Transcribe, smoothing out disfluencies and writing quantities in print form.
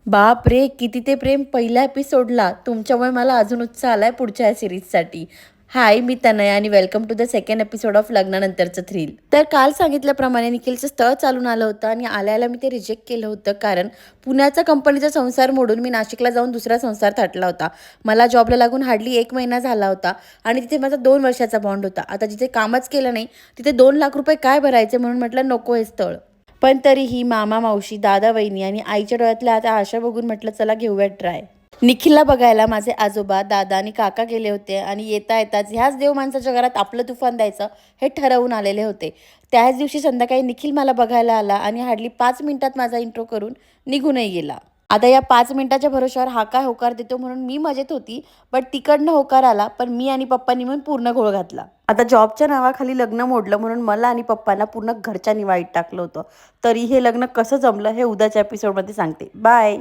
बाप रे, किती ते प्रेम पहिल्या एपिसोडला. तुमच्यामुळे मला अजून उत्साह आलाय पुढच्या या सिरीजसाठी. हाय, मी तनया आणि welcome to the second episode of लग्नानंतरचं थ्रिल. तर काल सांगितल्याप्रमाणे निखिलचं स्थळ चालून आलं होतं आणि आल्याला मी ते रिजेक्ट केलं होतं, कारण पुण्याचा कंपनीचा संसार मोडून मी नाशिकला जाऊन दुसरा संसार थाटला होता. मला जॉबला लागून हार्डली 1 महिना झाला होता आणि तिथे माझा 2 वर्षाचा बॉन्ड होता. आता जिथे कामच केलं नाही तिथे 2 लाख रुपये काय भरायचे, म्हणून म्हटलं नको हे स्थळ. पण तरीही मामा मावशी दादा वहिनी आणि आईच्या डोळ्यातल्या आता आशा बघून म्हटलं चला घेऊयात ट्राय. निखिलला बघायला माझे आजोबा दादा आणि काका गेले होते आणि येता येताच ह्याच देव माणसाच्या घरात आपलं तुफान द्यायचं हे ठरवून आलेले होते. त्याच दिवशी संध्याकाळी निखिल मला बघायला आला आणि हार्डली 5 मिनिटात माझा इंट्रो करून निघूनही गेला. आता या 5 मिनिटाच्या भरोश्यावर हा काय होकार देतो म्हणून मी मजेत होती, बट तिकडनं होकार आला, पण मी आणि पप्पांनी म्हणून पूर्ण घोळ घातला. आता जॉबच्या नावाखाली लग्न मोडलं म्हणून मला आणि पप्पांना पूर्ण घरच्या निवाळीत टाकलं होतं. तरी हे लग्न कसं जमलं हे उद्याच्या एपिसोडमध्ये सांगते. बाय.